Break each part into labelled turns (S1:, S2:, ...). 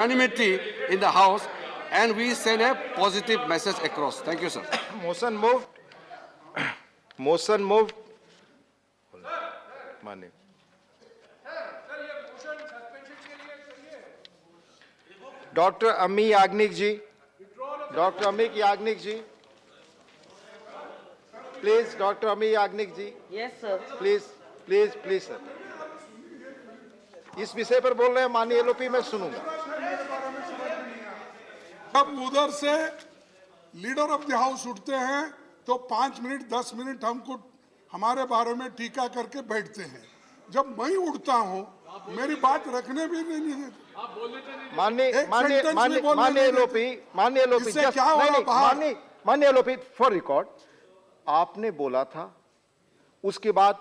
S1: unanimity in the House, and we send a positive message across. Thank you, sir.
S2: Motion moved. Motion moved. मान्य doctor Ami Yagnik ji, doctor Ami Yagnik ji, please, doctor Ami Yagnik ji,
S3: yes sir,
S2: please please please sir, इस विषय पर बोल रहे हैं माननीय LOP, मैं सुनूंगा।
S4: जब उधर से लीडर ऑफ द हाउस उठते हैं तो 5 मिनट 10 मिनट हमको हमारे बारे में टीका करके बैठते हैं। जब मैं उठता हूं मेरी बात रखने भी नहीं देते।
S2: माननीय एलओपी, माननीय एलओपी, फॉर रिकॉर्ड आपने बोला था, उसके बाद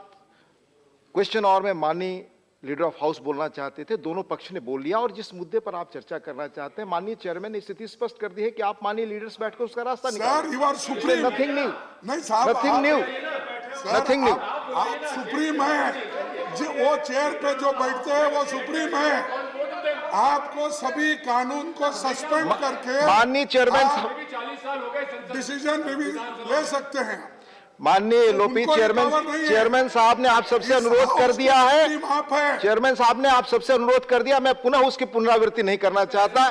S2: क्वेश्चन आवर में माननीय लीडर ऑफ हाउस बोलना चाहते थे, दोनों पक्ष ने बोल लिया, और जिस मुद्दे पर आप चर्चा करना चाहते हैं माननीय चेयरमैन ने स्थिति स्पष्ट कर दी है कि आप माननीय लीडर्स बैठकर उसका रास्ता निकालें। नथिंग न्यू,
S4: नहीं साहब,
S2: नथिंग न्यू, नथिंग न्यू।
S4: आप सुप्रीम है, वो चेयर पे जो बैठते हैं वो सुप्रीम है। आपको सभी कानून को सस्पेंड करके
S2: माननीय चेयरमैन
S4: डिसीजन भी ले सकते हैं।
S2: माननीय एलओपी चेयरमैन साहब ने आप सबसे अनुरोध कर दिया है, चेयरमैन साहब ने आप सबसे अनुरोध कर दिया, मैं पुनः उसकी पुनरावृत्ति नहीं करना चाहता।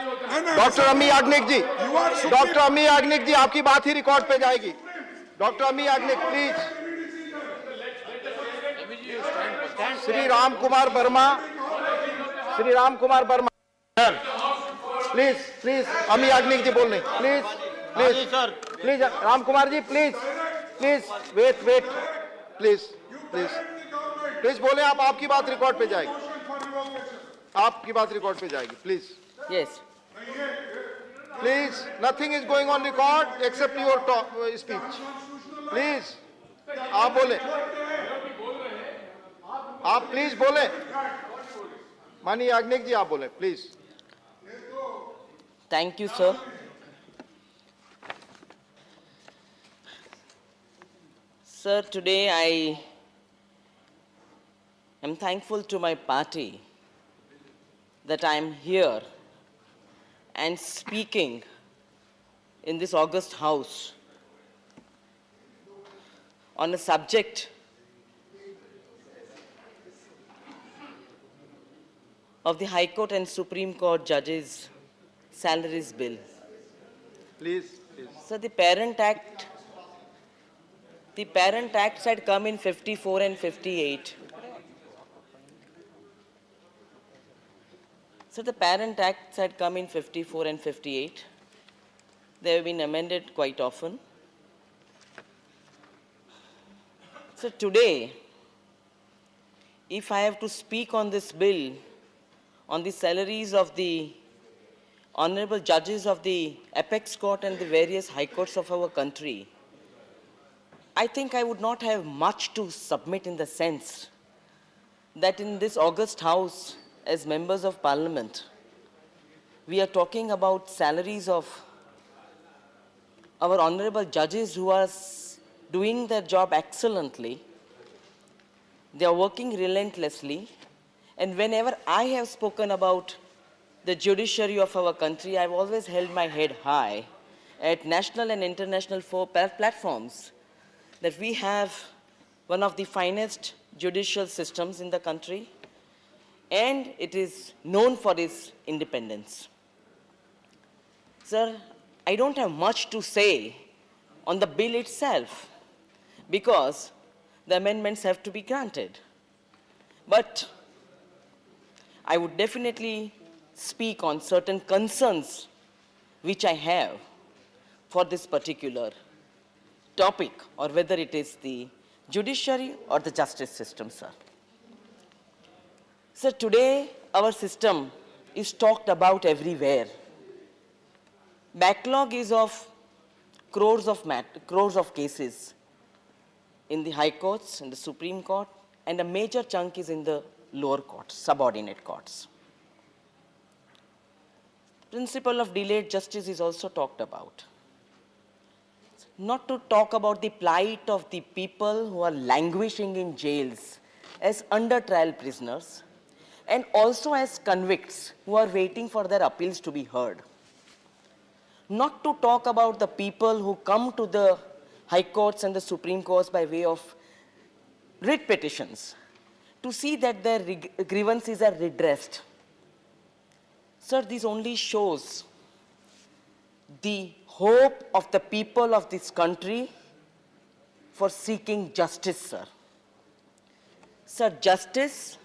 S2: डॉक्टर अमी याग्निक जी, डॉक्टर अमी याग्निक जी, आपकी बात ही रिकॉर्ड पे जाएगी। Doctor Ami Yagnik please. Shri Ram Kumar Verma, Shri Ram Kumar Verma please, please Ami Yagnik ji बोल रहे, please please please, Ram Kumar ji please please, wait wait, please please please बोले आप, आपकी बात रिकॉर्ड पे जाएगी, आपकी बात रिकॉर्ड पे जाएगी, please.
S3: Yes
S2: please, nothing is going on record except your speech, please आप बोले, आप प्लीज बोले, माननीय याग्निक जी आप बोले please.
S3: Thank you sir. Sir, today I am thankful to my party that I am here and speaking in this august house on a subject of the High Court and Supreme Court judges' salaries bill.
S2: Please, please.
S3: So the Parent Acts had come in 54 and 58. So the Parent Acts had come in 54 and 58. They have been amended quite often. So today, if I have to speak on this bill, on the salaries of the honorable judges of the apex court and the various high courts of our country, I think I would not have much to submit, in the sense that in this august house, as members of parliament, we are talking about salaries of our honorable judges who are doing their job excellently. They are working relentlessly. And whenever I have spoken about the judiciary of our country, I've always held my head high at national and international platforms, that we have one of the finest judicial systems in the country, and it is known for its independence. Sir, I don't have much to say on the bill itself, because the amendments have to be granted. But I would definitely speak on certain concerns which I have for this particular topic, or whether it is the judiciary or the justice system, sir. Sir, today our system is talked about everywhere. Backlog is of crores of cases in the high courts, in the Supreme Court, and a major chunk is in the lower courts, subordinate courts. Principle of delayed justice is also talked about. Not to talk about the plight of the people who are languishing in jails as under trial prisoners, and also as convicts who are waiting for their appeals to be heard. Not to talk about the people who come to the High Courts and the Supreme Courts by way of writ petitions to see that their grievances are redressed. Sir, this only shows the hope of the people of this country for seeking justice, sir. Sir, justice,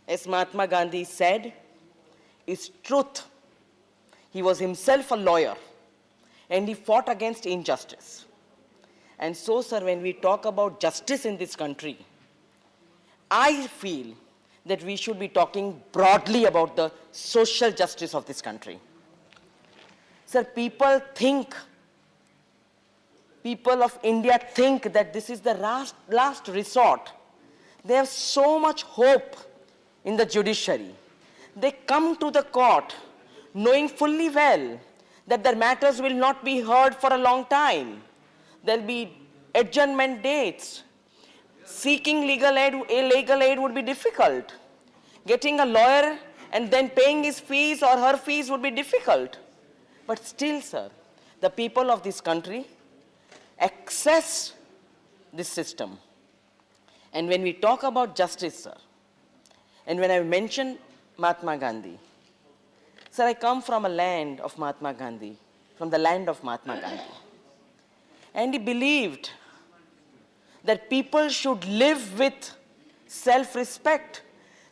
S3: as Mahatma Gandhi said, is truth. He was himself a lawyer, and he fought against injustice. And so, sir, when we talk about justice in this country, I feel that we should be talking broadly about the social justice of this country. Sir, people of India think that this is the last resort. They have so much hope in the judiciary. They come to the court knowing fully well that their matters will not be heard for a long time. There'll be adjournment dates. Seeking legal aid would be difficult. Getting a lawyer and then paying his fees or her fees would be difficult. But still, sir, the people of this country access this system. And when we talk about justice, sir, and when I mention Mahatma Gandhi, sir, I come from a land of Mahatma Gandhi, from the land of Mahatma Gandhi. And he believed that people should live with self-respect.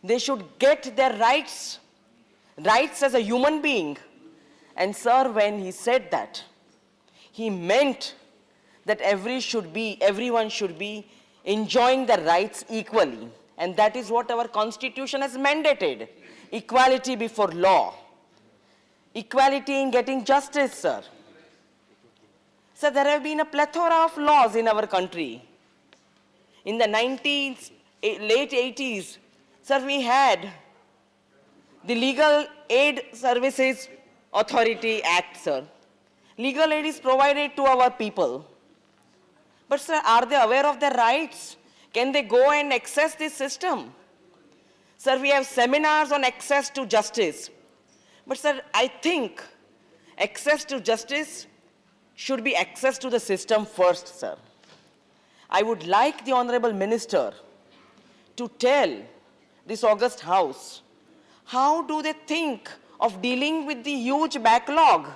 S3: They should get their rights as a human being. And sir, when he said that, he meant that everyone should be enjoying their rights equally. And that is what our constitution has mandated. Equality before law. Equality in getting justice, sir. Sir, there have been a plethora of laws in our country. In the late 80s, sir, we had the Legal Aid Services Authority Act, sir. Legal aid is provided to our people. But sir, are they aware of their rights? Can they go and access this system? Sir, we have seminars on access to justice. But sir, I think access to justice should be access to the system first, sir. I would like the Honorable Minister to tell this august House, how do they think of dealing with the huge backlog?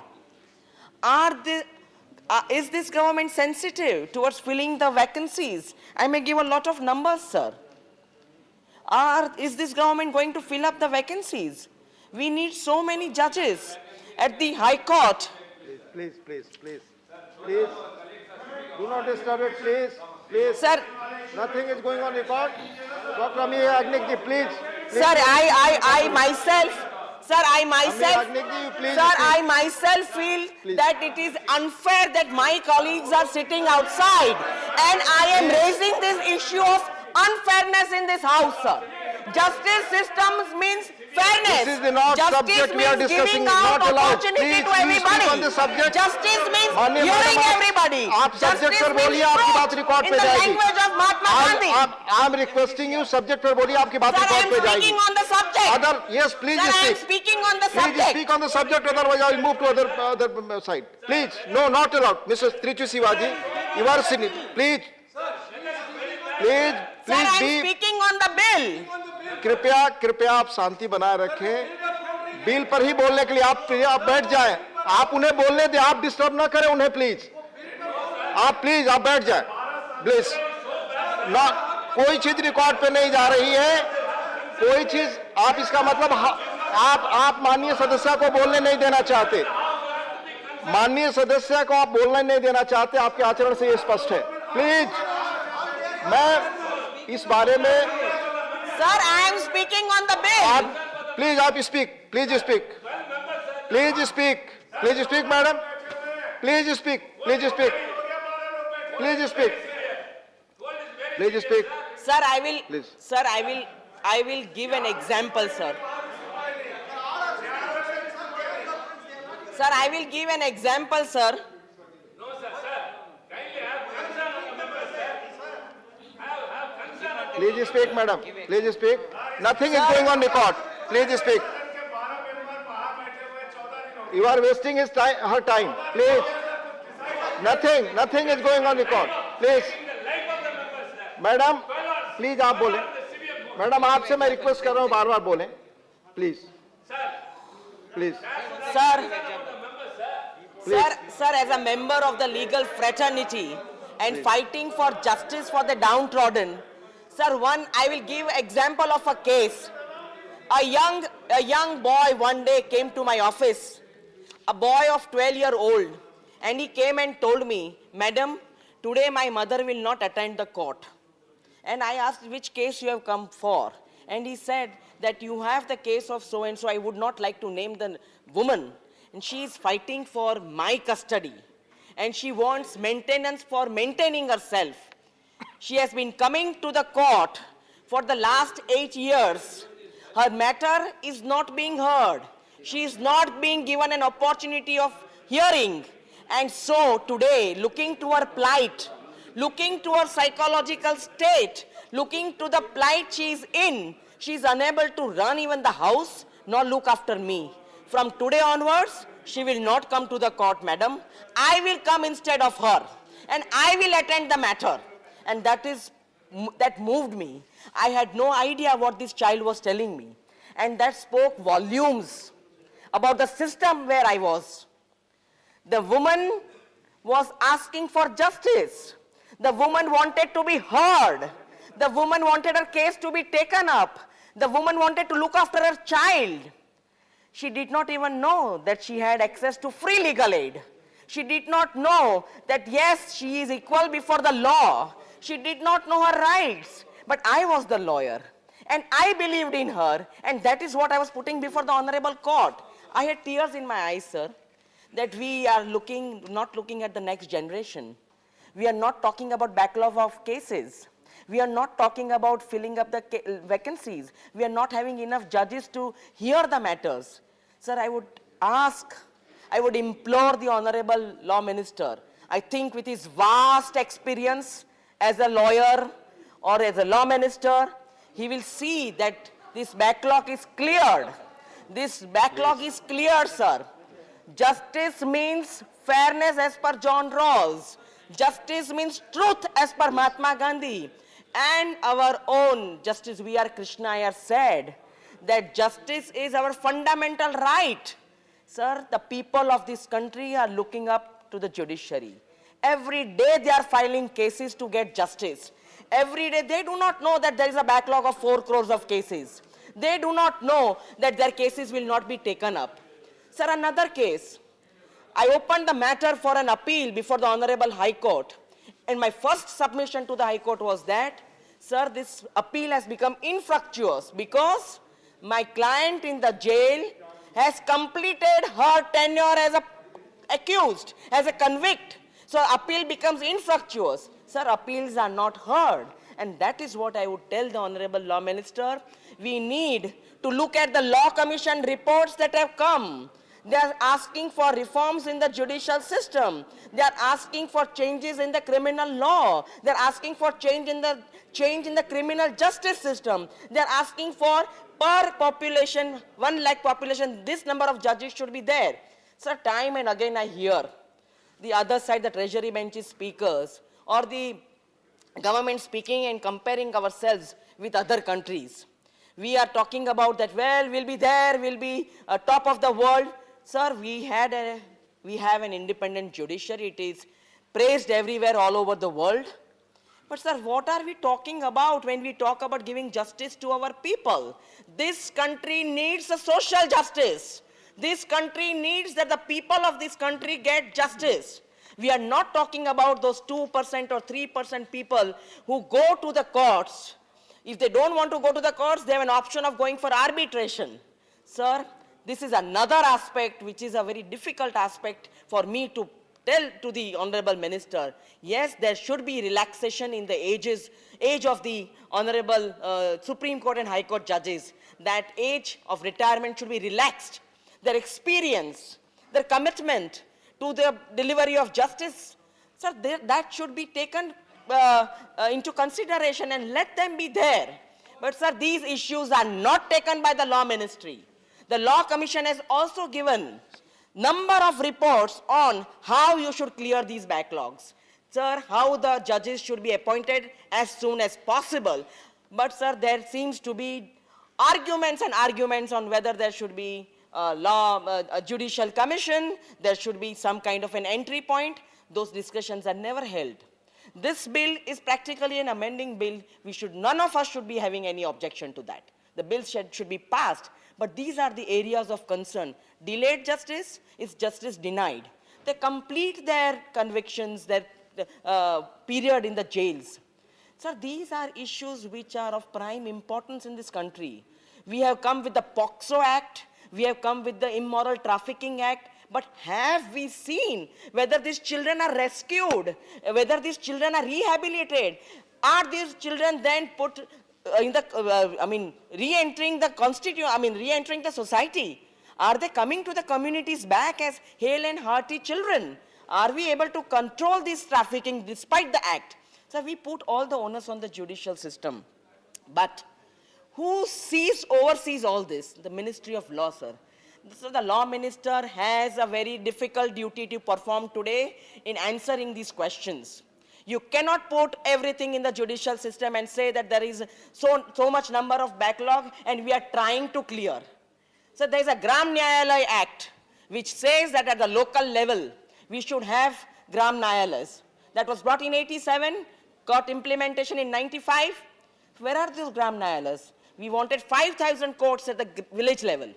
S3: Is this government sensitive towards filling the vacancies? I may give a lot of numbers, sir. Is this government going to fill up the vacancies? We need so many judges at the High Court.
S2: Please. Do not disturb it, please.
S3: Sir.
S2: Nothing is going on record. Dr. Amir Agnik ji, please.
S3: Sir, I myself feel that it is unfair that my colleagues are sitting outside, and I am raising this issue of unfairness in this House, sir. Justice systems means fairness.
S2: This is the not subject we are discussing. Not allowed. Please speak on the subject.
S3: Justice means hearing everybody.
S2: आप subject पर बोलिए, आपकी बात record पे जाएगी.
S3: In the language of Mahatma Gandhi.
S2: I'm requesting you, subject पर बोलिए, आपकी बात record पे जाएगी.
S3: Sir, I am speaking on the subject.
S2: Yes, please
S3: speak.
S2: Sir,
S3: I am speaking on the subject.
S2: Please speak on the subject, otherwise I will move to other side. Please, no, not allowed. Mr. Trichu Sivaji, you are sitting. Please.
S3: Sir, I am speaking on the bill.
S2: कृपया आप शांति बनाए रखें. Bill पर ही बोलने के लिए आप बैठ जाएं. आप उन्हें बोलने दें, आप डिस्टर्ब ना करें उन्हें, प्लीज. आप बैठ जाएं, प्लीज. ना कोई चीज रिकॉर्ड पे नहीं जा रही है, कोई चीज. आप इसका मतलब आप माननीय सदस्य को बोलने नहीं देना चाहते. माननीय सदस्य को आप बोलने नहीं देना चाहते. आपके आचरण से ये स्पष्ट है. प्लीज, मैं इस बारे में.
S3: Sir, I am speaking on the bill.
S2: Please, आप speak. Please speak. Please speak. Please speak, madam. Please speak. Please speak. Please speak. Please speak.
S3: Sir, I will.
S2: Please.
S3: Sir, I will give an example, sir. Sir, I will give an example, sir.
S2: Please speak, madam. Please speak. Nothing is going on record. Please speak. You are wasting his time, her time. Please. Nothing is going on record. Please. Madam, please आप बोलें. Madam, आपसे मैं request कर रहा हूं, बार-बार बोलें. Please. Please.
S3: Sir, as a member of the legal fraternity and fighting for justice for the downtrodden, sir, I will give example of a case. A young boy one day came to my office, a boy of 12-year-old, and he came and told me, "Madam, today my mother will not attend the court." And I asked, "Which case you have come for?" And he said that you have the case of so-and-so. I would not like to name the woman. And she is fighting for my custody. And she wants maintenance for maintaining herself. She has been coming to the court for the last 8 years. Her matter is not being heard. She is not being given an opportunity of hearing. And so today, looking to her plight, looking to her psychological state, looking to the plight she is in, she is unable to run even the house nor look after me. From today onwards, she will not come to the court, madam. I will come instead of her, and I will attend the matter. And that moved me. I had no idea what this child was telling me. And that spoke volumes about the system where I was. The woman was asking for justice. The woman wanted to be heard. The woman wanted her case to be taken up. The woman wanted to look after her child. She did not even know that she had access to free legal aid. She did not know that, yes, she is equal before the law. She did not know her rights. But I was the lawyer, and I believed in her, and that is what I was putting before the honorable court. I had tears in my eyes, sir, that we are not looking at the next generation. We are not talking about backlog of cases. We are not talking about filling up the vacancies. We are not having enough judges to hear the matters. Sir, I would implore the Honorable Law Minister, I think with his vast experience as a lawyer or as a law minister, he will see that this backlog is cleared. This backlog is cleared, sir. Justice means fairness as per John Rawls. Justice means truth as per Mahatma Gandhi. And our own Justice V.R. Krishna Iyer said that justice is our fundamental right. Sir, the people of this country are looking up to the judiciary. Every day they are filing cases to get justice. Every day they do not know that there is a backlog of 4 crores of cases. They do not know that their cases will not be taken up. Sir, another case. I opened the matter for an appeal before the Honorable High Court. And my first submission to the High Court was that, sir, this appeal has become infructuous because my client in the jail has completed her tenure as a accused, as a convict. So appeal becomes infructuous. Sir, appeals are not heard. And that is what I would tell the Honorable Law Minister. We need to look at the Law Commission reports that have come. They are asking for reforms in the judicial system. They are asking for changes in the criminal law. They are asking for change in the criminal justice system. They are asking for per population, 1 lakh population, this number of judges should be there. Sir, time and again I hear the other side, the treasury benches speakers or the government speaking and comparing ourselves with other countries. We are talking about that, well, we'll be there, we'll be top of the world. Sir, we have an independent judiciary. It is praised everywhere all over the world. But sir, what are we talking about when we talk about giving justice to our people? This country needs a social justice. This country needs that the people of this country get justice. We are not talking about those 2% or 3% people who go to the courts. If they don't want to go to the courts, they have an option of going for arbitration. Sir, this is another aspect which is a very difficult aspect for me to tell to the Honorable Minister. Yes, there should be relaxation in the age of the Honorable Supreme Court and High Court judges. That age of retirement should be relaxed. Their experience, their commitment to the delivery of justice, sir, that should be taken into consideration and let them be there. But sir, these issues are not taken by the law ministry. The law commission has also given number of reports on how you should clear these backlogs. Sir, how the judges should be appointed as soon as possible. But sir, there seems to be arguments and arguments on whether there should be a judicial commission, there should be some kind of an entry point. Those discussions are never held. This bill is practically an amending bill. None of us should be having any objection to that. The bill should be passed. But these are the areas of concern. Delayed justice is justice denied. They complete their convictions, their period in the jails. Sir, these are issues which are of prime importance in this country. We have come with the POXO Act, we have come with the Immoral Trafficking Act, but have we seen whether these children are rescued, whether these children are rehabilitated? Are these children then put in the, re-entering the re-entering the society? Are they coming to the communities back as hale and hearty children? Are we able to control this trafficking despite the act? So we put all the onus on the judicial system. But who oversees all this? The Ministry of Law, sir. So the law minister has a very difficult duty to perform today in answering these questions. You cannot put everything in the judicial system and say that there is so much number of backlog and we are trying to clear. So there is a Gram Nyayalaya Act which says that at the local level we should have Gram Nyayalayas. That was brought in 87, got implementation in 95. Where are those Gram Nyayalayas? We wanted 5,000 courts at the village level.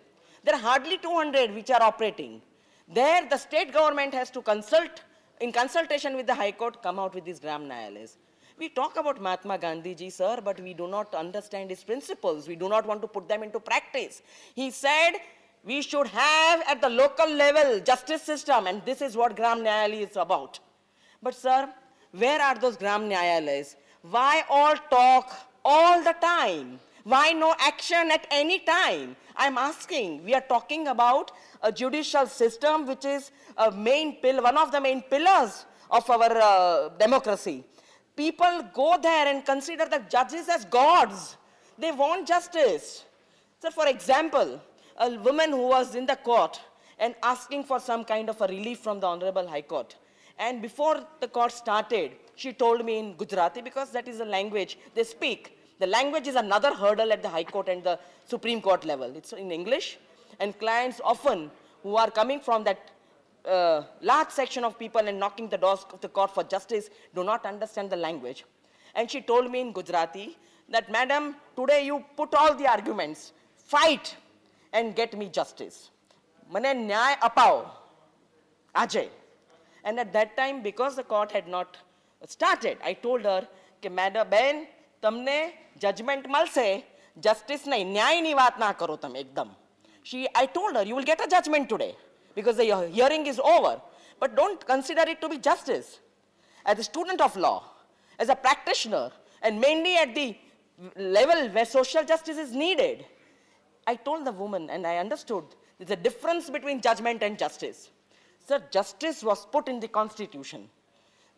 S3: There are hardly 200 which are operating. There the state government has to consult, in consultation with the High Court, come out with these Gram Nyayalayas. We talk about Mahatma Gandhi ji, sir, but we do not understand his principles. We do not want to put them into practice. He said we should have at the local level justice system, and this is what Gram Nyayalaya is about. But sir, where are those Gram Nyayalayas? Why all talk all the time? Why no action at any time? I'm asking. We are talking about a judicial system which is one of the main pillars of our democracy. People go there and consider the judges as gods. They want justice. So for example, a woman who was in the court and asking for some kind of a relief from the Honorable High Court. And before the court started, she told me in Gujarati, because that is the language they speak. The language is another hurdle at the High Court and the Supreme Court level. It's in English. And clients often, who are coming from that large section of people and knocking the doors of the court for justice, do not understand the language. And she told me in Gujarati that, madam, today you put all the arguments, fight and get me justice. Mane nyay apao, Ajay. And at that time, because the court had not started, I told her, madam, ben, tamne judgment malse, justice nahi, nyay ni vaat na karo tam ekdam. I told her, you will get a judgment today because the hearing is over. But don't consider it to be justice. As a student of law, as a practitioner, and mainly at the level where social justice is needed, I told the woman, and I understood, there's a difference between judgment and justice. Sir, justice was put in the Constitution.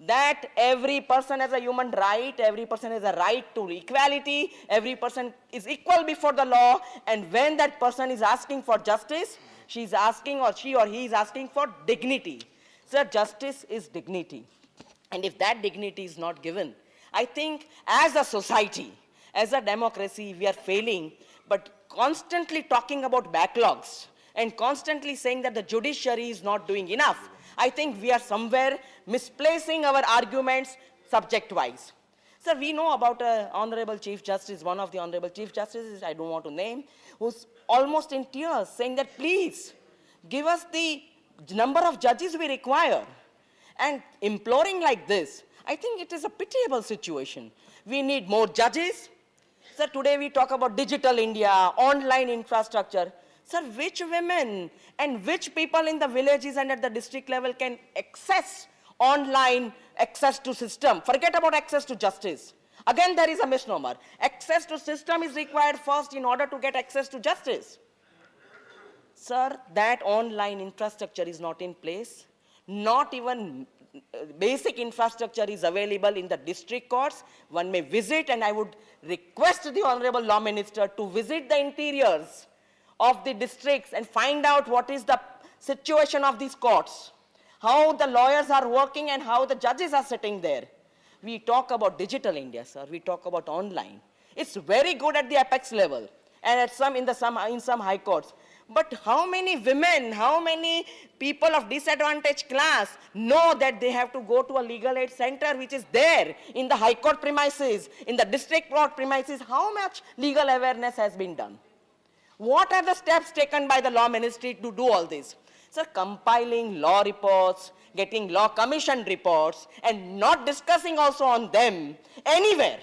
S3: That every person has a human right, every person has a right to equality, every person is equal before the law, and when that person is asking for justice, she's asking, or she or he is asking for dignity. Sir, justice is dignity. And if that dignity is not given, I think as a society, as a democracy, we are failing, but constantly talking about backlogs and constantly saying that the judiciary is not doing enough, I think we are somewhere misplacing our arguments subject-wise. Sir, we know about Honorable Chief Justice, one of the Honorable Chief Justices, I don't want to name, who's almost in tears saying that please give us the number of judges we require. And imploring like this, I think it is a pitiable situation. We need more judges. Sir, today we talk about digital India, online infrastructure. Sir, which women and which people in the villages and at the district level can access online access to system? Forget about access to justice. Again, there is a misnomer. Access to system is required first in order to get access to justice. Sir, that online infrastructure is not in place. Not even basic infrastructure is available in the district courts. One may visit, and I would request the Honorable Law Minister to visit the interiors of the districts and find out what is the situation of these courts, how the lawyers are working and how the judges are sitting there. We talk about digital India, sir. We talk about online. It's very good at the apex level and at in some high courts. But how many women, how many people of disadvantaged class know that they have to go to a legal aid center which is there in the high court premises, in the district court premises? How much legal awareness has been done? What are the steps taken by the law ministry to do all this? Sir, compiling law reports, getting law commission reports, and not discussing also on them anywhere.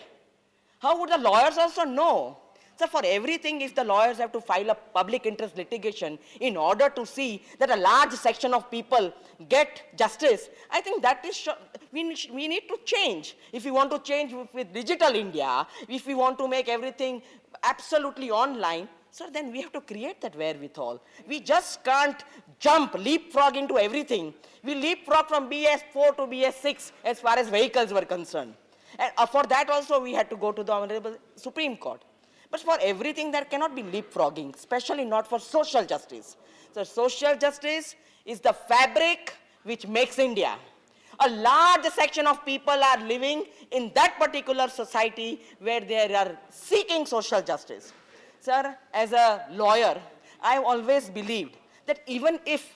S3: How would the lawyers also know? So for everything, if the lawyers have to file a public interest litigation in order to see that a large section of people get justice, I think that is, we need to change. If we want to change with digital India, if we want to make everything absolutely online, so then we have to create that wherewithal. We just can't leapfrog into everything. We leapfrog from BS4 to BS6 as far as vehicles were concerned. And for that also we had to go to the Honorable Supreme Court. But for everything there cannot be leapfrogging, especially not for social justice. So social justice is the fabric which makes India. A large section of people are living in that particular society where they are seeking social justice. Sir, as a lawyer, I have always believed that even if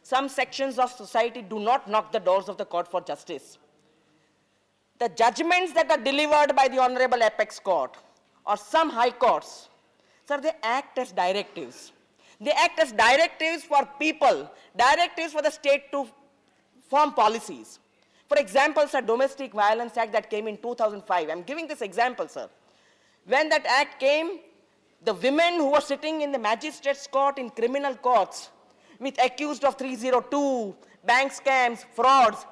S3: some sections of society do not knock the doors of the court for justice, the judgments that are delivered by the Honorable Apex Court or some high courts, sir, they act as directives. They act as directives for people, directives for the state to form policies. For example, sir, Domestic Violence Act that came in 2005. I'm giving this example, sir. When that act came, the women who were sitting in the magistrates' court in criminal courts with accused of 302, bank scams, frauds,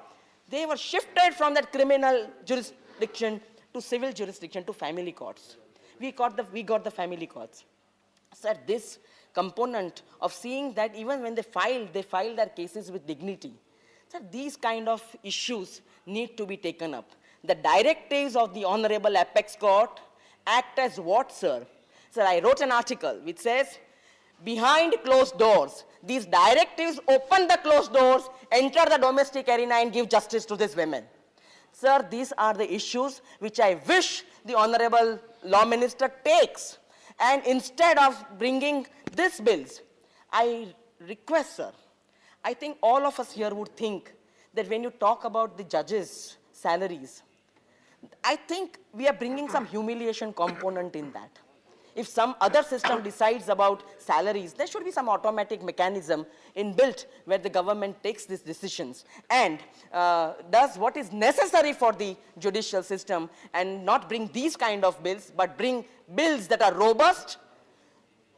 S3: they were shifted from that criminal jurisdiction to civil jurisdiction, to family courts. We got the family courts. Sir, this component of seeing that even when they filed their cases with dignity. Sir, these kind of issues need to be taken up. The directives of the Honorable Apex Court act as what, sir? Sir, I wrote an article which says, behind closed doors, these directives open the closed doors, enter the domestic arena and give justice to these women. Sir, these are the issues which I wish the Honorable Law Minister takes. And instead of bringing these bills, I request, sir, I think all of us here would think that when you talk about the judges' salaries, I think we are bringing some humiliation component in that. If some other system decides about salaries, there should be some automatic mechanism inbuilt where the government takes these decisions and does what is necessary for the judicial system and not bring these kind of bills, but bring bills that are robust,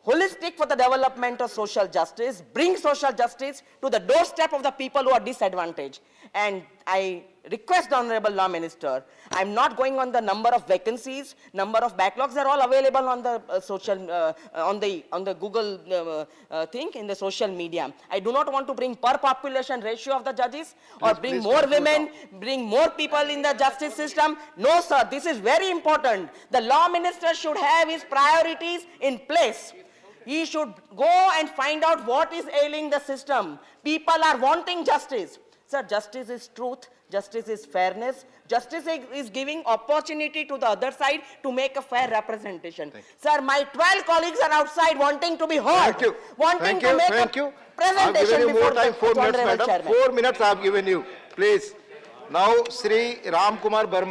S3: holistic for the development of social justice, bring social justice to the doorstep of the people who are disadvantaged. And I request the Honorable Law Minister, I'm not going on the number of vacancies, number of backlogs, they're all available on the on the Google thing, in the social media. I do not want to bring per population ratio of the judges or bring more women, bring more people in the justice system. No, sir, this is very important. The Law Minister should have his priorities in place. He should go and find out what is ailing the system. People are wanting justice. Sir, justice is truth, justice is fairness, justice is giving opportunity to the other side to make a fair representation. Sir, my 12 colleagues are outside wanting to be heard, wanting to make a presentation before the Honorable Chairman.
S2: 4 minutes I have given you. Please. Now, Sri Ram Kumar Verma.